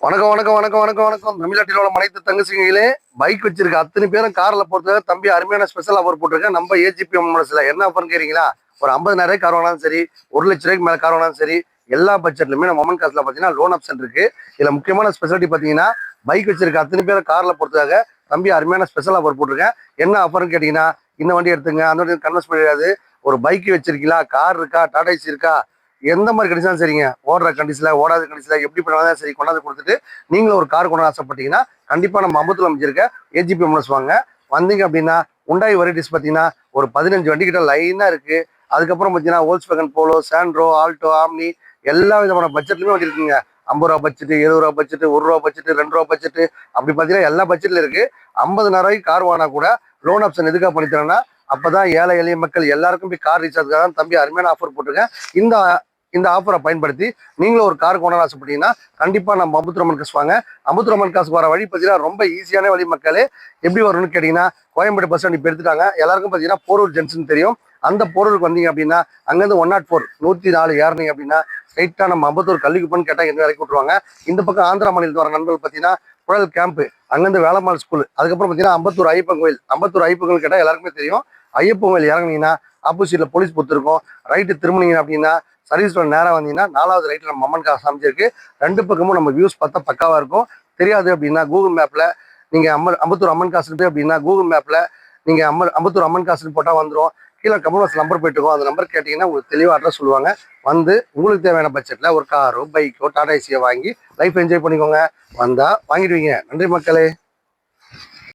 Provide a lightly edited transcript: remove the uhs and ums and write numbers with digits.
வணக்கம் வணக்கம் வணக்கம் வணக்கம் வணக்கம் தமிழ்நாட்டில் உள்ள அனைத்து தங்கச்சிங்களே பைக் வச்சிருக்க அத்தனை பேரும் கார்ல போறதுக்காக தம்பி அருமையான ஸ்பெஷல் ஆஃபர் போட்டிருக்கேன். நம்ம ஏஜிபி மோட்டர்ஸ்ல என்ன ஆஃபர்னு கேறீங்களா? ஒரு 50,000 கார் வாங்கினாலும் சரி, 1,00,000 ரூபாய்க்கு மேல கார் வாங்கினாலும் சரி, எல்லா பட்ஜெட்லுமே நம்ம மொமன் காசுல பாத்தீங்கன்னா லோன் ஆப்ஷன் இருக்கு. இதுல முக்கியமான ஸ்பெஷாலிட்டி பாத்தீங்கன்னா பைக் வச்சிருக்க அத்தனை பேரும் கார்ல போறதுக்காக தம்பி அருமையான ஸ்பெஷல் ஆஃபர் போட்டிருக்கேன். என்ன ஆஃபர்னு கேட்டீங்கன்னா, இந்த வண்டி எடுத்துங்க, அந்த வண்டி கன்வெர்ஸ் பண்ணிடாது. ஒரு பைக் வச்சிருக்கீங்களா, கார் இருக்கா, டாடா ஏசி இருக்கா, எந்த மாதிரி கண்டிஷன் சரிங்க, ஓடுற கண்டிஷன்ல ஓடாத கண்டிஷன்ல எப்படி பண்ணாலும் சரி கொண்டாந்து கொடுத்துட்டு நீங்களும் ஒரு கார் கொண்டு ஆசைப்பட்டீங்கன்னா கண்டிப்பா நம்ம அம்பத்தூர் அமைச்சிருக்க ஏஜிபி மோட்டர்ஸ் வாங்க. வந்தீங்க அப்படின்னா உண்டாய் வெரைட்டிஸ் பார்த்தீங்கன்னா ஒரு 15 வண்டி கிட்ட லைனா இருக்கு. அதுக்கப்புறம் பார்த்தீங்கன்னா Volkswagen polo, Santro, Alto, omni எல்லா விதமான பட்ஜெட்லுமே வண்டி இருக்குங்க. 50 ரூபா பட்ஜெட், 70 ரூபா பட்ஜெட், 1 ரூபா பட்ஜெட், 2 ரூபா பட்ஜெட், அப்படி பார்த்தீங்கன்னா எல்லா பட்ஜெட்ல இருக்கு. 50,000 ரூபாய்க்கு கார் வாங்கினா கூட லோன் ஆப்ஷன் எதுக்காக பண்ணி தரேன்னா, அப்பதான் ஏழை எளிய மக்கள் எல்லாருக்கும் போய் கார் ரீசார்ஜ் தான் தம்பி அருமையான ஆஃபர் போட்டிருக்கேன். இந்த இந்த ஆஃபரை பயன்படுத்தி நீங்களும் ஒரு கார் கொண்டு ஆசைப்பட்டீங்கன்னா கண்டிப்பா நம்ம அம்பத்தூர் அம்மன் காசு வாங்க. அம்பத்தூர் அம்மன் காசு வர வழி பார்த்தீங்கன்னா ரொம்ப ஈஸியான வழி. மக்களே எப்படி வரணும்னு கேட்டீங்கன்னா, கோயம்பேடு பஸ் ஸ்டாண்ட் இப்போ எடுத்துட்டாங்க. எல்லாருக்கும் பார்த்தீங்கன்னா போரூர் ஜங்ஷன் தெரியும். அந்த போரூருக்கு வந்தீங்க அப்படின்னா அங்கேருந்து 104 104 ஏறினீங்க அப்படின்னா ஸ்ட்ரைட்டா நம்ம அம்பத்தூர் கல்விக்குப்பன்னு கேட்டால் எங்க இறக்கி விட்டுருவாங்க. இந்த பக்கம் ஆந்திரா மாநிலத்தில் வர நண்பர்கள் பார்த்தீங்கன்னா புழல் கேம்ப், அங்கேருந்து வேளம்மாள் ஸ்கூல், அதுக்கப்புறம் பார்த்தீங்கன்னா அம்பத்தூர் ஐயப்பன் கோயில். அம்பத்தூர் ஐயப்பன் கோயில் கேட்டால் எல்லாருக்குமே தெரியும். ஐயப்பன் கோயில் இறங்குனீங்கன்னா ஆப்போசிட்ல போலீஸ் பூத் இருக்கும். ரைட்டு திரும்பினீங்க அப்படின்னா சர்வீஸ் ரோட் நேராக வந்தீங்கன்னா 4வது ரைட்டில் நம்ம அம்மன் காசு அமைச்சிருக்கு. 2 பக்கமும் நம்ம வியூஸ் பார்த்தா பக்காவாக இருக்கும். தெரியாது அப்படின்னா கூகுள் மேப்பில் நீங்கள் அம்பத்தூர் அம்மன் காசு அப்படின்னா கூகுள் மேப்பில் நீங்கள் அம்பத்தூர் அம்மன் காசுன்னு போட்டால் வந்துடும். கீழே கமர்ஸ் நம்பர் போயிட்டுருக்கோம். அந்த நம்பர் கேட்டிங்கன்னா உங்களுக்கு தெளிவாக அட்ரஸ் சொல்லுவாங்க. வந்து உங்களுக்கு தேவையான பட்ஜெட்டில் ஒரு காரோ, பைக்கோ, டாடா ஏசியோ வாங்கி லைஃப் என்ஜாய் பண்ணிக்கோங்க. வந்தால் வாங்கிடுவீங்க. நன்றி மக்களே.